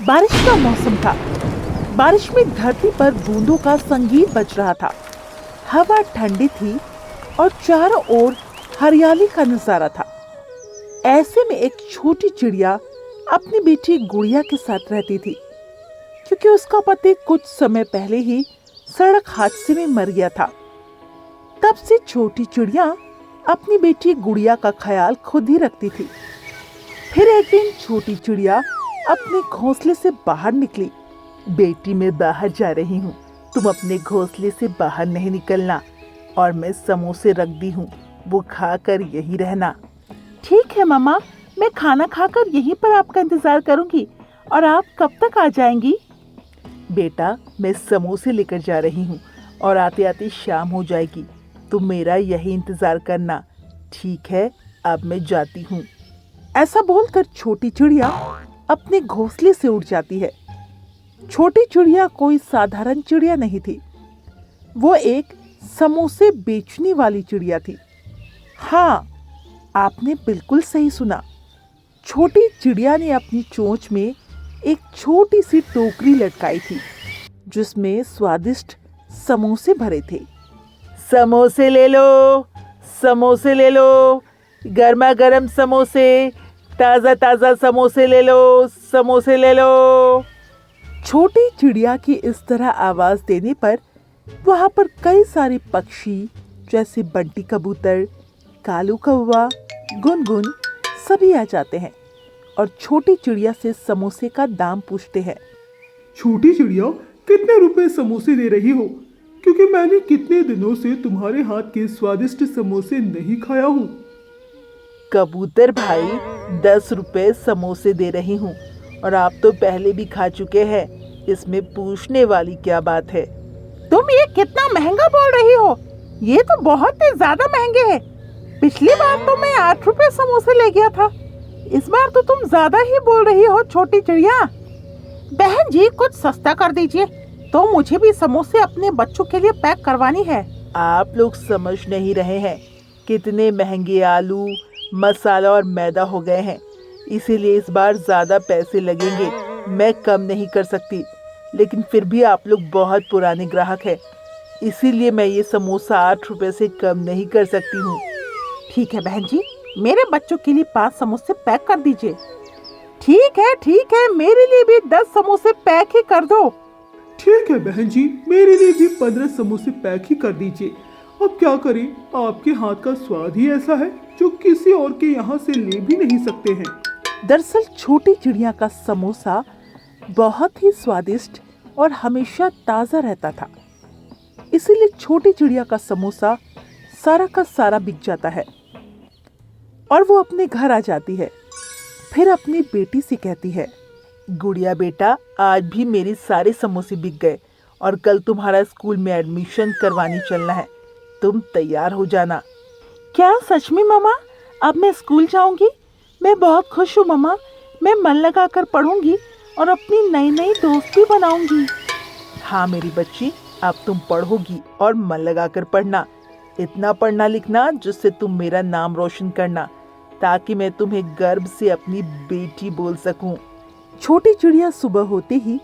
बारिश का मौसम था। बारिश में धरती पर बूंदों का संगीत बज रहा था। हवा ठंडी थी और चारों ओर हरियाली का नजारा था। ऐसे में एक छोटी चिड़िया अपनी बेटी गुड़िया के साथ रहती थी, क्योंकि उसका पति कुछ समय पहले ही सड़क हादसे में मर गया था। तब से छोटी चिड़िया अपनी बेटी गुड़िया का ख्याल खुद ही रखती थी। फिर एक दिन छोटी चिड़िया अपने घोंसले से बाहर निकली। बेटी, मैं बाहर जा रही हूँ, तुम अपने घोंसले से बाहर नहीं निकलना, और मैं समोसे रख दी हूँ, वो खाकर यहीं रहना। ठीक है मम्मा, मैं खाना खाकर यहीं पर आपका इंतजार करूंगी। और आप कब तक आ जाएंगी? बेटा, मैं समोसे लेकर जा रही हूँ और आते आते शाम हो जाएगी। तुम मेरा यही इंतजार करना, ठीक है? अब मैं जाती हूँ। ऐसा बोलकर छोटी चिड़िया अपने घोंसले से उड़ जाती है। छोटी चिड़िया कोई साधारण चिड़िया नहीं थी, वो एक समोसे बेचने वाली चिड़िया थी। हाँ, आपने बिल्कुल सही सुना। छोटी चिड़िया ने अपनी चोंच में एक छोटी सी टोकरी लटकाई थी, जिसमें स्वादिष्ट समोसे भरे थे। समोसे ले लो, समोसे ले लो, गर्मा गर्म समोसे, ताज़ा ताज़ा समोसे ले लो, समोसे ले लो। छोटी चिड़िया की इस तरह आवाज़ देने पर वहाँ पर कई सारे पक्षी जैसे बंटी कबूतर, कालू कौवा, गुनगुन सभी आ जाते हैं और छोटी चिड़िया से समोसे का दाम पूछते हैं। छोटी चिड़िया, कितने रुपए समोसे दे रही हो? क्योंकि मैंने कितने दिनों से तुम्हारे हाथ के स्वादिष्ट समोसे नहीं खाया हूँ। कबूतर भाई, 10 रुपए समोसे दे रही हूँ, और आप तो पहले भी खा चुके हैं, इसमें पूछने वाली क्या बात है? तुम ये कितना महंगा बोल रही हो? ये तो बहुत ही ज्यादा महंगे हैं। पिछली बार तो मैं 8 रुपए समोसे ले गया था, इस बार तो तुम ज्यादा ही बोल रही हो छोटी चिड़िया। बहन जी, कुछ सस्ता कर दीजिए, तो मुझे भी समोसे अपने बच्चों के लिए पैक करवानी है। आप लोग समझ नहीं रहे हैं कितने महंगे आलू, मसाला और मैदा हो गए हैं, इसीलिए इस बार ज्यादा पैसे लगेंगे। मैं कम नहीं कर सकती, लेकिन फिर भी आप लोग बहुत पुराने ग्राहक हैं, इसीलिए मैं ये समोसा 8 रुपए से कम नहीं कर सकती हूँ। ठीक है बहन जी, मेरे बच्चों के लिए 5 समोसे पैक कर दीजिए। ठीक है, मेरे लिए भी 10 समोसे पैक ही कर दो। ठीक है बहन जी, मेरे लिए भी 15 समोसे पैक ही कर दीजिए। अब क्या करें, आपके हाथ का स्वाद ही ऐसा है जो किसी और के यहाँ से ले भी नहीं सकते हैं। दरअसल छोटी चिड़िया का समोसा बहुत ही स्वादिष्ट और हमेशा ताज़ा रहता था, इसीलिए छोटी चिड़िया का समोसा सारा का सारा बिक जाता है और वो अपने घर आ जाती है। फिर अपनी बेटी से कहती है, गुड़िया बेटा, आज भी मेरे सारे समोसे बिक गए और कल तुम्हारा स्कूल में एडमिशन करवाने चलना है, तुम तैयार हो जाना। क्या सच में मम्मा? अब मैं स्कूल जाऊंगी? मैं बहुत खुश हूँ मम्मा, मैं मन लगाकर पढ़ूंगी और अपनी नई नई दोस्त भी बनाऊंगी। हाँ मेरी बच्ची, अब तुम पढ़ोगी और मन लगाकर पढ़ना, इतना पढ़ना लिखना जिससे तुम मेरा नाम रोशन करना, ताकि मैं तुम्हें गर्व से अपनी बेटी बोल सकूं। छोटी चिड़िया सुबह होते ही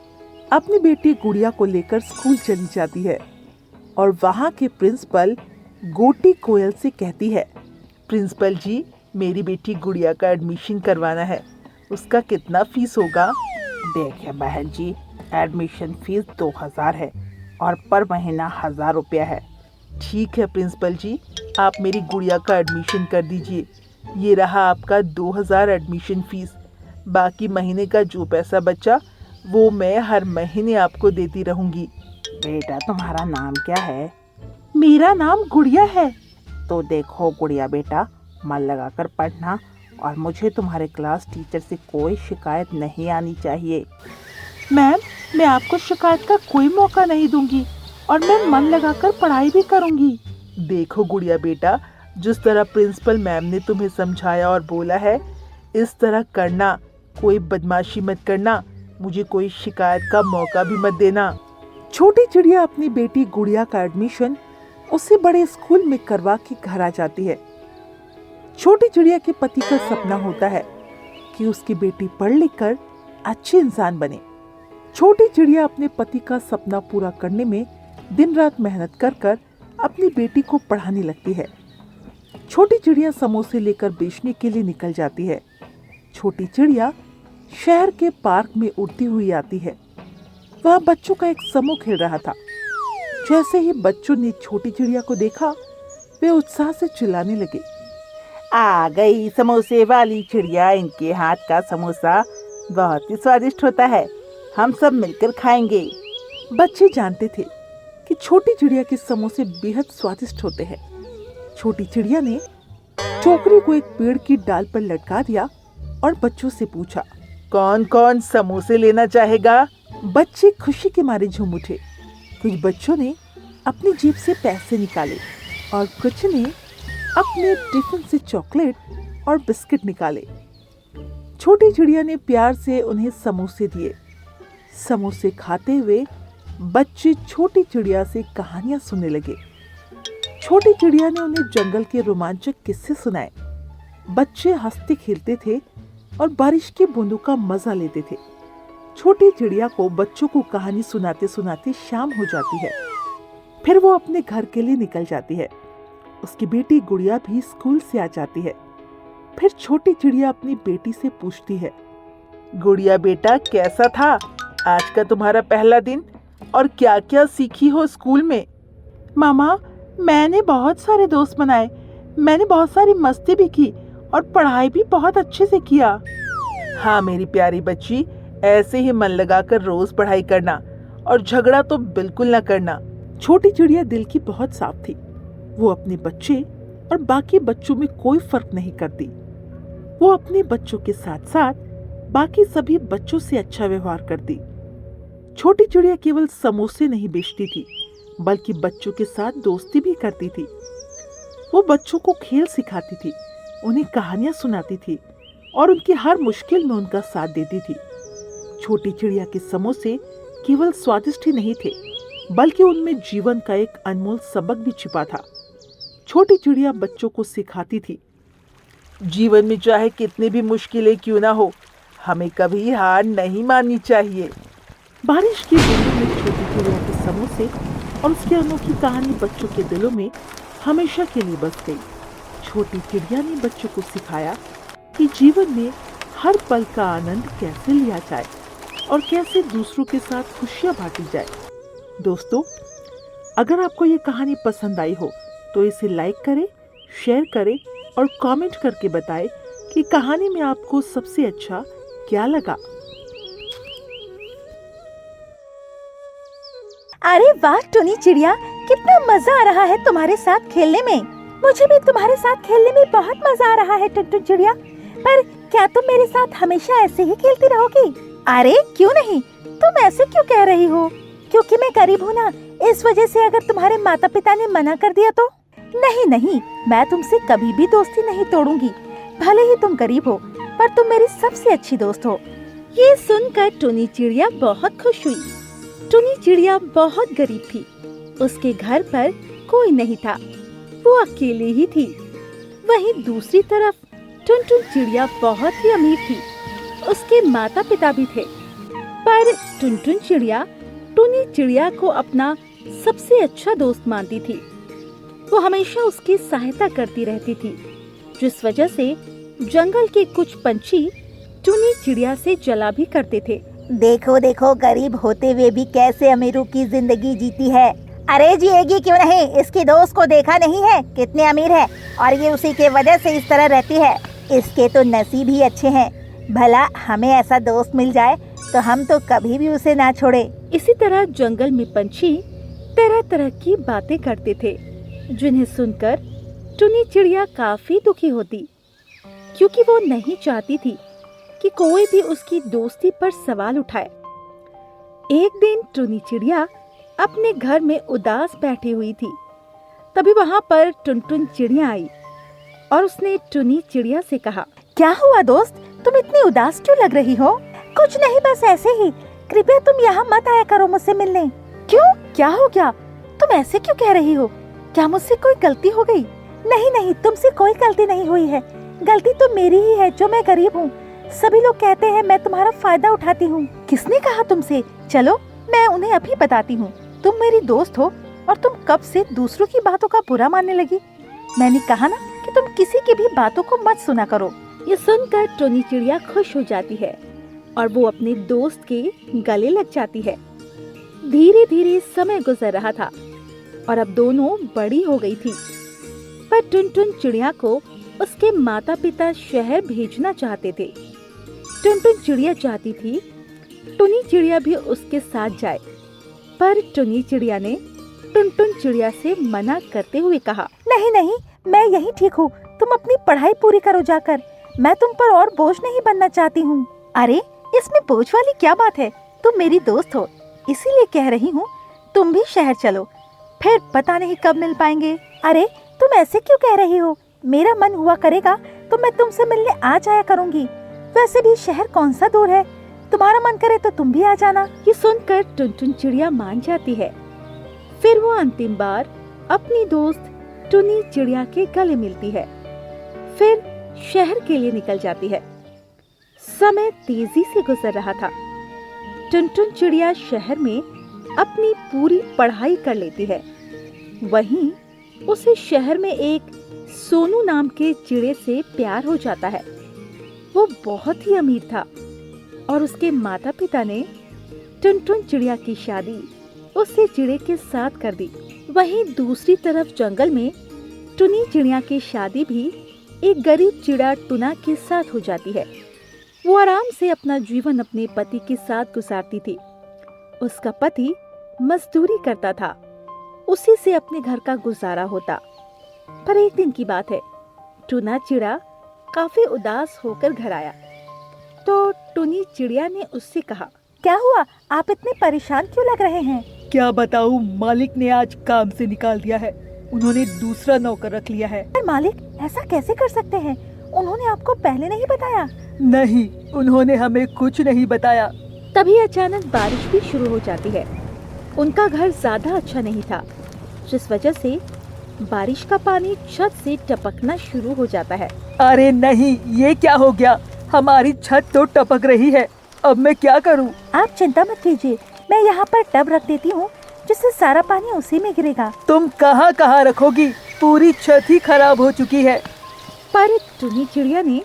अपनी बेटी गुड़िया को लेकर स्कूल चली जाती है और वहाँ के प्रिंसिपल गोटी कोयल से कहती है, प्रिंसिपल जी, मेरी बेटी गुड़िया का एडमिशन करवाना है, उसका कितना फीस होगा? देखिए बहन जी, एडमिशन फीस 2000 है और पर महीना 1000 रुपया है। ठीक है प्रिंसिपल जी, आप मेरी गुड़िया का एडमिशन कर दीजिए। ये रहा आपका 2000 एडमिशन फीस, बाकी महीने का जो पैसा बचा वो मैं हर महीने आपको देती रहूँगी। बेटा, तुम्हारा नाम क्या है? मेरा नाम गुड़िया है। तो देखो गुड़िया बेटा, मन लगाकर पढ़ना और मुझे तुम्हारे क्लास टीचर से कोई शिकायत नहीं आनी चाहिए। मैम, मैं आपको शिकायत का कोई मौका नहीं दूंगी और मैं मन लगाकर पढ़ाई भी करूंगी। देखो गुड़िया बेटा, जिस तरह प्रिंसिपल मैम ने तुम्हें समझाया और बोला है, इस तरह करना, कोई बदमाशी मत करना, मुझे कोई शिकायत का मौका भी मत देना। छोटी चिड़िया अपनी बेटी गुड़िया का एडमिशन उसी बड़े स्कूल में करवा के घर आ जाती है। छोटी चिड़िया के पति का सपना होता है कि उसकी बेटी पढ़ लिख कर अच्छी इंसान बने। छोटी चिड़िया अपने पति का सपना पूरा करने में दिन रात मेहनत कर कर अपनी बेटी को पढ़ाने लगती है। छोटी चिड़िया समोसे लेकर बेचने के लिए निकल जाती है। छोटी चिड़िया शहर के पार्क में उड़ती हुई आती है। वह बच्चों का एक समूह खेल रहा था। जैसे ही बच्चों ने छोटी चिड़िया को देखा, वे उत्साह से चिल्लाने लगे, आ गई समोसे वाली चिड़िया, इनके हाथ का समोसा बहुत ही स्वादिष्ट होता है, हम सब मिलकर खाएंगे। बच्चे जानते थे कि छोटी चिड़िया के समोसे बेहद स्वादिष्ट होते हैं। छोटी चिड़िया ने टोकरी को एक पेड़ की डाल पर लटका दिया और बच्चों से पूछा, कौन कौन समोसे लेना चाहेगा? बच्चे खुशी के मारे झूम उठे। कुछ बच्चों ने अपनी जेब से पैसे निकाले और कुछ ने अपने टिफिन से चॉकलेट और बिस्किट निकाले। छोटी चिड़िया ने प्यार से उन्हें समोसे दिए। समोसे खाते हुए बच्चे छोटी चिड़िया से कहानियां सुनने लगे। छोटी चिड़िया ने उन्हें जंगल के रोमांचक किस्से सुनाए। बच्चे हंसते खेलते थे और बारिश की बूंदों का मजा लेते थे। छोटी चिड़िया को बच्चों को कहानी सुनाते सुनाते शाम हो जाती है। फिर वो अपने घर के लिए निकल जाती है। उसकी बेटी गुड़िया भी स्कूल से आ जाती है। फिर छोटी चिड़िया अपनी बेटी से पूछती है, गुड़िया बेटा, कैसा था आज का तुम्हारा पहला दिन और क्या क्या सीखी हो स्कूल में? मामा, मैंने बहुत सारे दोस्त बनाए, मैंने बहुत सारी मस्ती भी की और पढ़ाई भी बहुत अच्छे से किया। हाँ मेरी प्यारी बच्ची, ऐसे ही मन लगाकर रोज पढ़ाई करना और झगड़ा तो बिल्कुल ना करना। छोटी चिड़िया दिल की बहुत साफ थी। वो अपने बच्चे और बाकी बच्चों में कोई फर्क नहीं करती। वो अपने बच्चों के साथ साथ बाकी सभी बच्चों से अच्छा व्यवहार करती। छोटी चिड़िया केवल समोसे नहीं बेचती थी, बल्कि बच्चों के साथ दोस्ती भी करती थी। वो बच्चों को खेल सिखाती थी, उन्हें कहानियां सुनाती थी और उनकी हर मुश्किल में उनका साथ देती थी। छोटी चिड़िया के समोसे केवल स्वादिष्ट ही नहीं थे, बल्कि उनमें जीवन का एक अनमोल सबक भी छिपा था। छोटी चिड़िया बच्चों को सिखाती थी, जीवन में चाहे कितनी भी मुश्किलें क्यों ना हो, हमें कभी हार नहीं माननी चाहिए। बारिश की बूंदों में छोटी चिड़िया के समोसे और उसकी अनोखी कहानी बच्चों के दिलों में हमेशा के लिए बस गई। छोटी चिड़िया ने बच्चों को सिखाया कि जीवन में हर पल का आनंद कैसे लिया जाए और कैसे दूसरों के साथ खुशियां बांटी जाए। दोस्तों, अगर आपको ये कहानी पसंद आई हो तो इसे लाइक करें, शेयर करें और कमेंट करके बताएं कि कहानी में आपको सबसे अच्छा क्या लगा। अरे वाह टुनी चिड़िया, कितना मजा आ रहा है तुम्हारे साथ खेलने में। मुझे भी तुम्हारे साथ खेलने में बहुत मजा आ रहा है टुन चिड़िया। पर क्या तुम मेरे साथ हमेशा ऐसे ही खेलती रहोगी? अरे क्यों नहीं, तुम ऐसे क्यों कह रही हो? क्योंकि मैं गरीब हूँ ना, इस वजह से अगर तुम्हारे माता पिता ने मना कर दिया तो? नहीं नहीं, मैं तुमसे कभी भी दोस्ती नहीं तोड़ूंगी। भले ही तुम गरीब हो, पर तुम मेरी सबसे अच्छी दोस्त हो। ये सुनकर टुनी चिड़िया बहुत खुश हुई। टुनी चिड़िया बहुत गरीब थी। उसके घर पर कोई नहीं था, वो अकेली ही थी। वहीं दूसरी तरफ टुन चिड़िया बहुत ही अमीर थी। उसके माता पिता भी थे, पर टुन चिड़िया टुनी चिड़िया को अपना सबसे अच्छा दोस्त मानती थी। वो हमेशा उसकी सहायता करती रहती थी, जिस वजह से जंगल के कुछ पंछी टुनी चिड़िया से जला भी करते थे। देखो देखो, गरीब होते हुए भी कैसे अमीरों की जिंदगी जीती है। अरे जिएगी क्यों नहीं, इसकी दोस्त को देखा नहीं है कितने अमीर है और ये उसी के वजह से इस तरह रहती है। इसके तो नसीब ही अच्छे हैं। भला हमें ऐसा दोस्त मिल जाए तो हम तो कभी भी उसे ना छोड़े। इसी तरह जंगल में पंछी तरह तरह की बातें करते थे, जिन्हें सुनकर टुनी चिड़िया काफी दुखी होती, क्योंकि वो नहीं चाहती थी कि कोई भी उसकी दोस्ती पर सवाल उठाए। एक दिन टुनी चिड़िया अपने घर में उदास बैठी हुई थी। तभी वहाँ पर टुन चिड़िया आई और उसने टुनी चिड़िया से कहा, क्या हुआ दोस्त, तुम इतनी उदास क्यों लग रही हो? कुछ नहीं, बस ऐसे ही। कृपया तुम यहाँ मत आया करो मुझसे मिलने। क्यों, क्या हो गया? तुम ऐसे क्यों कह रही हो? क्या मुझसे कोई गलती हो गई? नहीं नहीं, तुमसे कोई गलती नहीं हुई है। गलती तो मेरी ही है जो मैं गरीब हूँ। सभी लोग कहते हैं मैं तुम्हारा फायदा उठाती हूँ। किसने कहा तुमसे? चलो मैं उन्हें अभी बताती हूँ। तुम मेरी दोस्त हो और तुम कब से दूसरों की बातों का बुरा मानने लगी? मैंने कहा ना कि तुम किसी की भी बातों को मत सुना करो। ये सुनकर टुनी चिड़िया खुश हो जाती है और वो अपने दोस्त के गले लग जाती है। धीरे धीरे समय गुजर रहा था और अब दोनों बड़ी हो गई थी, पर टुनटुन चिड़िया को उसके माता पिता शहर भेजना चाहते थे। टुनटुन चिड़िया चाहती थी टुनी चिड़िया भी उसके साथ जाए, पर टुनी चिड़िया ने टुनटुन चिड़िया से मना करते हुए कहा, नहीं नहीं, मैं यही ठीक हूँ। तुम अपनी पढ़ाई पूरी करो जाकर। मैं तुम पर और बोझ नहीं बनना चाहती हूँ। अरे इसमें बोझ वाली क्या बात है? तुम मेरी दोस्त हो, इसीलिए कह रही हूँ तुम भी शहर चलो, फिर पता नहीं कब मिल पाएंगे। अरे तुम ऐसे क्यों कह रही हो? मेरा मन हुआ करेगा तो मैं तुमसे मिलने आ जाया करूँगी। वैसे भी शहर कौन सा दूर है, तुम्हारा मन करे तो तुम भी आ जाना। ये सुनकर टुनटुन चिड़िया मान जाती है। फिर वो अंतिम बार अपनी दोस्त टुनी चिड़िया के गले मिलती है, फिर शहर के लिए निकल जाती है। समय तेजी से गुजर रहा था। टुनटुन चिड़िया शहर में अपनी पूरी पढ़ाई कर लेती है। वहीं उसे शहर में एक सोनू नाम के चिड़े से प्यार हो जाता है। वो बहुत ही अमीर था और उसके माता पिता ने टुनटुन चिड़िया की शादी उससे चिड़े के साथ कर दी। वहीं दूसरी तरफ जंगल में टुनी चिड़िया की शादी भी एक गरीब चिड़ा टुना के साथ हो जाती है। वो आराम से अपना जीवन अपने पति के साथ गुजारती थी। उसका पति मजदूरी करता था, उसी से अपने घर का गुजारा होता। पर एक दिन की बात है, टुना चिड़ा काफी उदास होकर घर आया तो टुनी चिड़िया ने उससे कहा, क्या हुआ? आप इतने परेशान क्यों लग रहे हैं? क्या बताऊं, मालिक ने आज काम से निकाल दिया है। उन्होंने दूसरा नौकर रख लिया है। पर मालिक ऐसा कैसे कर सकते हैं? उन्होंने आपको पहले नहीं बताया? नहीं, उन्होंने हमें कुछ नहीं बताया। तभी अचानक बारिश भी शुरू हो जाती है। उनका घर ज्यादा अच्छा नहीं था, जिस वजह से बारिश का पानी छत से टपकना शुरू हो जाता है। अरे नहीं, ये क्या हो गया? हमारी छत तो टपक रही है, अब मैं क्या करूं? आप चिंता मत कीजिए, मैं यहाँ पर टब रख देती हूँ जिससे सारा पानी उसी में गिरेगा। तुम कहाँ कहाँ रखोगी? पूरी छत ही खराब हो चुकी है। पर टुनी चिड़िया ने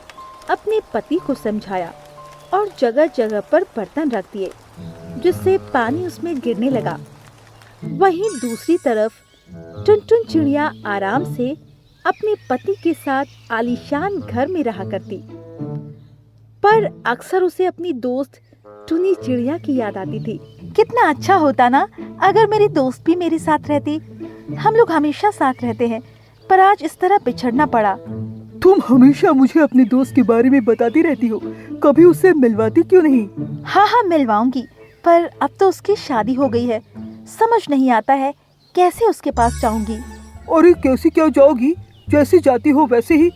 अपने पति को समझाया और जगह जगह पर बर्तन रख दिए, जिससे पानी उसमें गिरने लगा। वहीं दूसरी तरफ टुनटुन चिड़िया आराम से अपने पति के साथ आलीशान घर में रहा करती, पर अक्सर उसे अपनी दोस्त टुनी चिड़िया की याद आती थी। कितना अच्छा होता ना अगर मेरी दोस्त भी मेरे साथ रहती। हम लोग हमेशा साथ रहते हैं, पर आज इस तरह बिछड़ना पड़ा। तुम हमेशा मुझे अपने दोस्त के बारे में बताती रहती हो, कभी उससे मिलवाती क्यों नहीं? हाँ हाँ मिलवाऊंगी, पर अब तो उसकी शादी हो गई है। समझ नहीं आता है कैसे उसके पास जाऊंगी। और कैसे क्या जाओगी? जैसे जाती हो वैसे ही।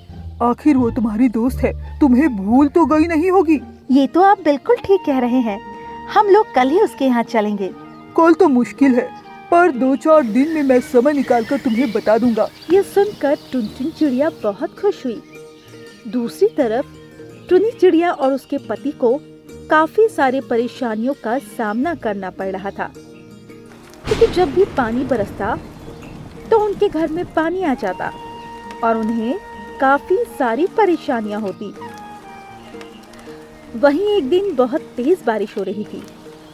आखिर वो तुम्हारी दोस्त है, तुम्हें भूल तो गई नहीं होगी। ये तो आप बिल्कुल ठीक कह रहे हैं। हम लोग कल ही उसके यहाँ चलेंगे। कल तो मुश्किल है, पर 2-4 दिन में मैं समय निकालकर तुम्हें बता दूंगा। ये सुनकर टुनटुन चिड़िया बहुत खुश हुई। दूसरी तरफ टुनी चिड़िया और उसके पति को काफी सारी परेशानियों का सामना करना पड़ रहा था, क्योंकि जब भी पानी बरसता तो उनके घर में पानी आ जाता और उन्हें काफी सारी परेशानियां होती। वहीं एक दिन बहुत तेज बारिश हो रही थी।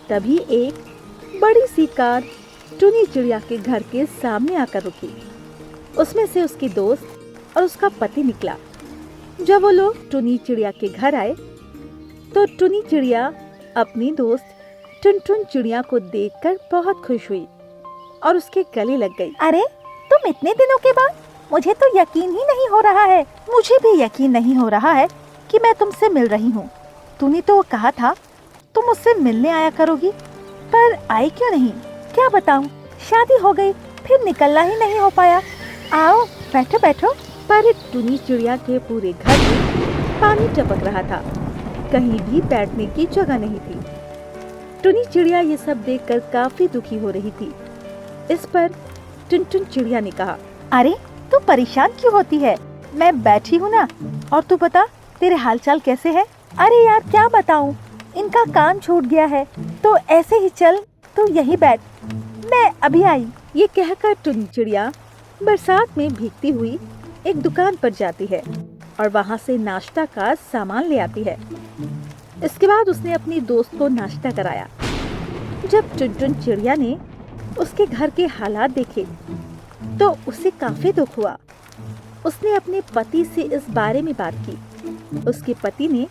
तभी एक बड़ी सी कार टुनी चिड़िया के घर के सामने आकर रुकी। उसमें से उसकी दोस्त और उसका पति निकला। जब वो लोग टुनी चिड़िया के घर आए तो टुनी चिड़िया अपनी दोस्त टुनटुन चिड़िया को देखकर बहुत खुश हुई और उसके गले लग गई। अरे तुम इतने दिनों के बाद? मुझे तो यकीन ही नहीं हो रहा है। मुझे भी यकीन नहीं हो रहा है कि मैं तुमसे मिल रही हूँ। तूने तो कहा था तुम मुझसे मिलने आया करोगी, पर आई क्यों नहीं? क्या बताऊं, शादी हो गई, फिर निकलना ही नहीं हो पाया। आओ बैठो बैठो। पर टुनी चिड़िया के पूरे घर में पानी टपक रहा था, कहीं भी बैठने की जगह नहीं थी। टुनी चिड़िया ये सब देखकर काफी दुखी हो रही थी। इस पर टुनटुन चिड़िया ने कहा, अरे तू परेशान क्यों होती है? मैं बैठी हूँ ना। और तू बता, तेरे हालचाल कैसे है? अरे यार क्या बताऊं, इनका काम छूट गया है। तो ऐसे ही चल, तू यहीं बैठ, मैं अभी आई। ये कहकर टुनी चिड़िया बरसात में भीगती हुई एक दुकान पर जाती है और वहाँ से नाश्ता का सामान ले आती है। इसके बाद उसने अपनी दोस्त को नाश्ता कराया। जब टुनटुन चिड़िया ने उसके घर के हालात देखे तो उसे काफी दुख हुआ। उसने अपने पति से इस बारे में बात की। उसके पति ने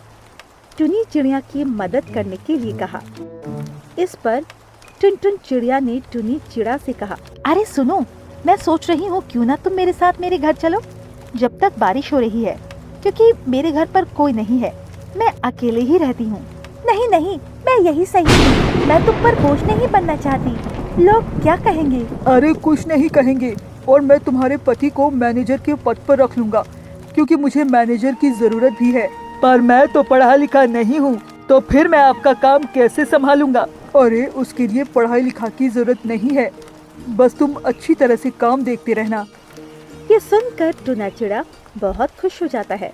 टुनी चिड़िया की मदद करने के लिए कहा। इस पर टुनटुन चिड़िया ने टुनी चिड़ा से कहा, अरे सुनो, मैं सोच रही हूँ क्यों ना तुम मेरे साथ मेरे घर चलो, जब तक बारिश हो रही है, क्योंकि मेरे घर पर कोई नहीं है, मैं अकेले ही रहती हूँ। नहीं नहीं, मैं यही सही हूँ, मैं तुम पर बोझ नहीं बनना चाहती। लोग क्या कहेंगे? अरे कुछ नहीं कहेंगे, और मैं तुम्हारे पति को मैनेजर के पद पर रख लूंगा, क्योंकि मुझे मैनेजर की जरूरत भी है। पर मैं तो पढ़ा लिखा नहीं हूँ, तो फिर मैं आपका काम कैसे संभालूंगा? अरे उसके लिए पढ़ाई लिखा की जरूरत नहीं है, बस तुम अच्छी तरह से काम देखते रहना। ये सुनकर टुना चिड़ा बहुत खुश हो जाता है।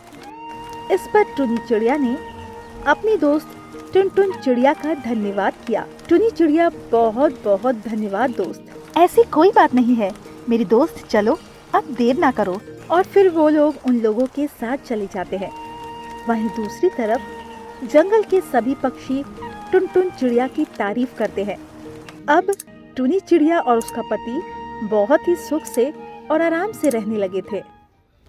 इस पर टुनी चिड़िया ने अपनी दोस्त टुनटुन चिड़िया का धन्यवाद किया। टुनी चिड़िया बहुत बहुत धन्यवाद दोस्त। ऐसी कोई बात नहीं है मेरी दोस्त, चलो अब देर ना करो। और फिर वो लोग उन लोगों के साथ चले जाते हैं। वहीं दूसरी तरफ जंगल के सभी पक्षी टुनटुन चिड़िया की तारीफ करते हैं। अब टुनी चिड़िया और उसका पति बहुत ही सुख से और आराम से रहने लगे थे।